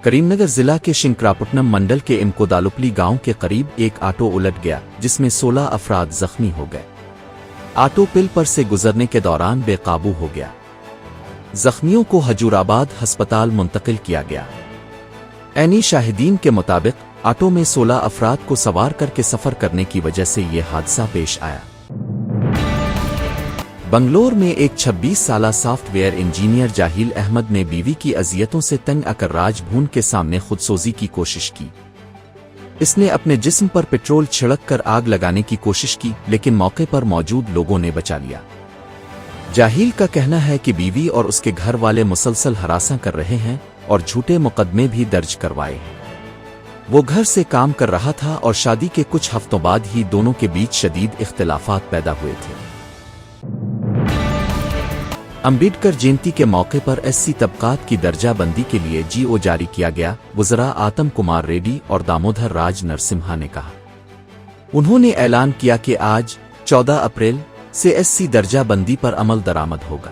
करीमनगर जिला के शिंक्रापट्टनम मंडल के इमकोदालुपली गांव के करीब एक ऑटो उलट गया जिसमें 16 अफराद जख्मी हो गए। ऑटो पिल पर से गुजरने के दौरान बेकाबू हो गया। जख्मियों को हजूराबाद अस्पताल मुंतकिल किया गया। ऐनी शाहिदीन के मुताबिक ऑटो में 16 अफराद को सवार करके सफर करने की वजह से ये हादसा पेश आया। बंगलोर में एक 26 साला सॉफ्टवेयर इंजीनियर जाहिल अहमद ने बीवी की अजियतों से तंग आकर राजभवन के सामने खुदसोजी की कोशिश की। इसने अपने जिस्म पर पेट्रोल छिड़क कर आग लगाने की कोशिश की, लेकिन मौके पर मौजूद लोगों ने बचा लिया। जाहिल का कहना है कि बीवी और उसके घर वाले मुसलसल हरासा कर रहे हैं और झूठे मुकदमे भी दर्ज करवाए हैं। वो घर से काम कर रहा था और शादी के कुछ हफ्तों बाद ही दोनों के बीच शदीद इख्तिलाफात पैदा हुए थे। अम्बेडकर जयंती के मौके पर एससी तबकात की दर्जाबंदी के लिए जीओ जारी किया गया, वज़रा आतम कुमार रेड्डी और दामोदर राज नरसिम्हा ने कहा। उन्होंने ऐलान किया कि आज 14 अप्रैल से एससी दर्जाबंदी पर अमल दरामद होगा।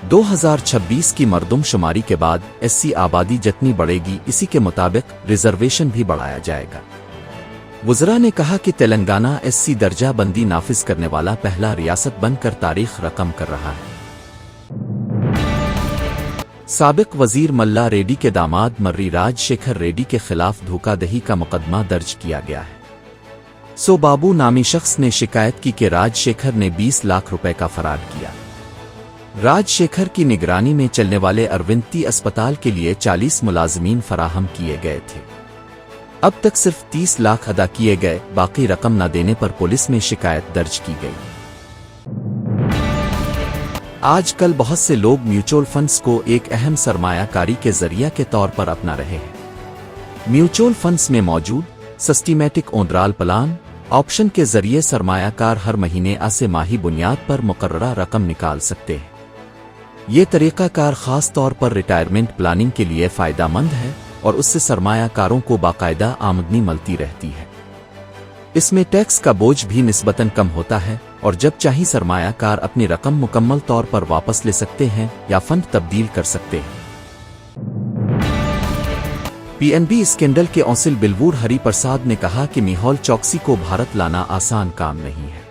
2026 की मरदमशुमारी के बाद एससी आबादी जितनी बढ़ेगी, इसी के मुताबिक रिजर्वेशन भी बढ़ाया जाएगा। वज़रा ने कहा कि तेलंगाना एससी दर्जाबंदी नाफिज करने वाला पहला रियासत बनकर तारीख रकम कर रहा है। साबिक वजीर मल्ला रेड्डी के दामाद मर्री राजशेखर रेड्डी के खिलाफ धोखाधड़ी का मुकदमा दर्ज किया गया है। बाबू नामी शख्स ने शिकायत की कि राजशेखर ने 20 लाख रुपए का फरार किया। राजशेखर की निगरानी में चलने वाले अरविंदी अस्पताल के लिए 40 मुलाजमीन फराहम किए गए थे। अब तक सिर्फ 30 लाख अदा किए गए, बाकी रकम न देने पर पुलिस में शिकायत दर्ज की गई। आजकल बहुत से लोग म्यूचुअल फंड्स को एक अहम सरमायाकारी के जरिया के तौर पर अपना रहे हैं। म्यूचुअल फंड्स में मौजूद सिस्टमैटिक ओंड्राल प्लान ऑप्शन के जरिए सरमायाकार हर महीने से माही बुनियाद पर मुकर्ररा रकम निकाल सकते हैं। ये तरीकाकार खास तौर पर रिटायरमेंट प्लानिंग के लिए फ़ायदेमंद है और उससे सरमायाकारों को बाकायदा आमदनी मिलती रहती है। इसमें टैक्स का बोझ भी निस्बतन कम होता है और जब चाहे सरमायाकार अपनी रकम मुकम्मल तौर पर वापस ले सकते हैं या फंड तब्दील कर सकते हैं। पीएनबी स्कैंडल के औंसिल बिलवूर हरि प्रसाद ने कहा कि मेहुल चोकसी को भारत लाना आसान काम नहीं है।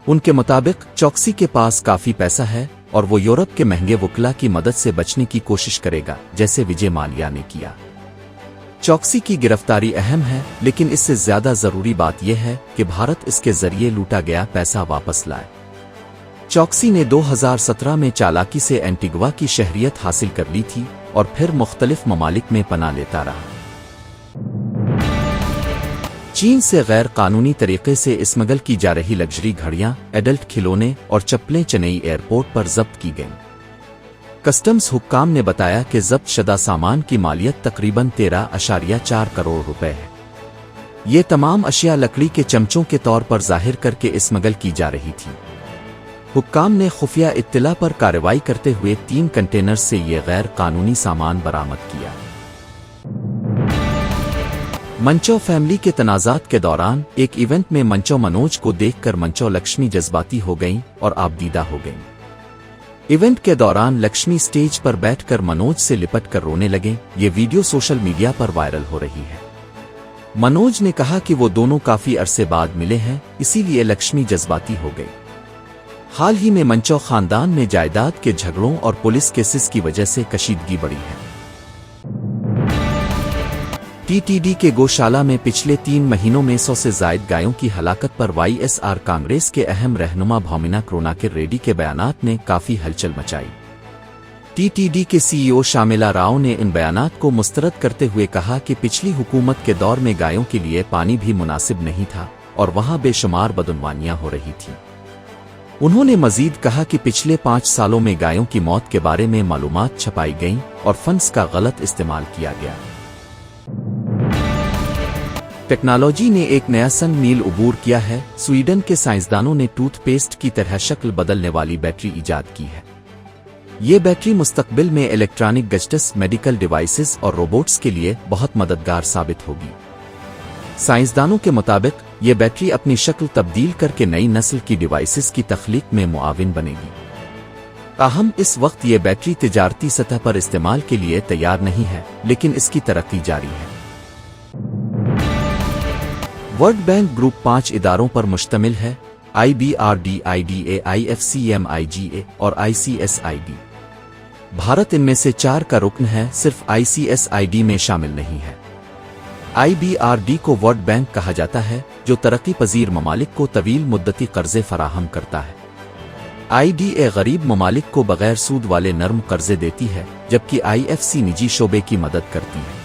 उनके मुताबिक चोकसी के पास काफी पैसा है और वो यूरोप के महंगे वकीला की मदद से बचने की कोशिश करेगा, जैसे विजय माल्या ने किया। चोकसी की गिरफ्तारी अहम है, लेकिन इससे ज्यादा जरूरी बात यह है कि भारत इसके जरिए लूटा गया पैसा वापस लाए। चोकसी ने 2017 में चालाकी से एंटीगुआ की शहरियत हासिल कर ली थी और फिर मुख्तलिफ ममालिक में पनाह लेता रहा। चीन से गैर कानूनी तरीके से स्मगल की जा रही लग्जरी घड़ियां, एडल्ट खिलौने और चप्पलें चेन्नई एयरपोर्ट पर जब्त की गईं। कस्टम्स हुक्काम ने बताया कि जब्त शुदा सामान की मालियत तकरीबन 13.4 करोड़ रुपए है। ये तमाम अशिया लकड़ी के चमचों के तौर पर जाहिर करके स्मगल की जा रही थी। हुक्काम ने खुफिया इत्तला पर कार्रवाई करते हुए 3 कंटेनर से ये गैर कानूनी सामान बरामद किया। मंचो फैमिली के तनाजात के दौरान एक इवेंट में मंचो मनोज को देखकर मंचो लक्ष्मी जज्बाती हो गईं और आबदीदा हो गईं। इवेंट के दौरान लक्ष्मी स्टेज पर बैठकर मनोज से लिपट कर रोने लगे। ये वीडियो सोशल मीडिया पर वायरल हो रही है। मनोज ने कहा कि वो दोनों काफी अरसे बाद मिले हैं, इसीलिए लक्ष्मी जज्बाती हो गई। हाल ही में मंचो खानदान में जायदाद के झगड़ों और पुलिस केसेस की वजह से कशीदगी बढ़ी है। टीटीडी के गौशाला में पिछले 3 महीनों में 100 से जायद गायों की हलाकत पर वाईएसआर कांग्रेस के अहम रहनुमा भौमिना करुणाकर रेड्डी के बयानात ने काफी हलचल मचाई। टीटीडी के सीईओ शामिला राव ने इन बयानात को मुस्तरद करते हुए कहा कि पिछली हुकूमत के दौर में गायों के लिए पानी भी मुनासिब नहीं था और वहां बेशुमार बदनवानियां हो रही थीं। उन्होंने मजीद कहा कि पिछले 5 सालों में गायों की मौत के बारे में मालूमात छपाई गईं और फंड्स का गलत इस्तेमाल किया गया। टेक्नोलॉजी ने एक नया संग मील उबूर किया है। स्वीडन के साइंसदानों ने टूथपेस्ट की तरह शक्ल बदलने वाली बैटरी इजाद की है। ये बैटरी मुस्तकबिल में इलेक्ट्रॉनिक गैजेट्स, मेडिकल डिवाइसेस और रोबोट्स के लिए बहुत मददगार साबित होगी। साइंसदानों के मुताबिक ये बैटरी अपनी शक्ल तब्दील करके नई नस्ल की डिवाइसेस की तख्लीक में मुआविन बनेगी। ताहम इस वक्त ये बैटरी तिजारती सतह पर इस्तेमाल के लिए तैयार नहीं है, लेकिन इसकी तरक्की जारी है। वर्ल्ड बैंक ग्रुप 5 इदारों पर मुश्तमिल है: IBRD, IDA, IFCMIGA और ICSID। भारत इनमें से 4 का रुकन है, सिर्फ ICSID में शामिल नहीं है। IBRD को वर्ल्ड बैंक कहा जाता है, जो तरक्की पजीर ममालिक को तवील मुद्दती कर्जे फराहम करता है। IDA गरीब ममालिक को बगैर सूद वाले नर्म कर्जे देती है, जबकि IFC निजी शोबे की मदद करती है।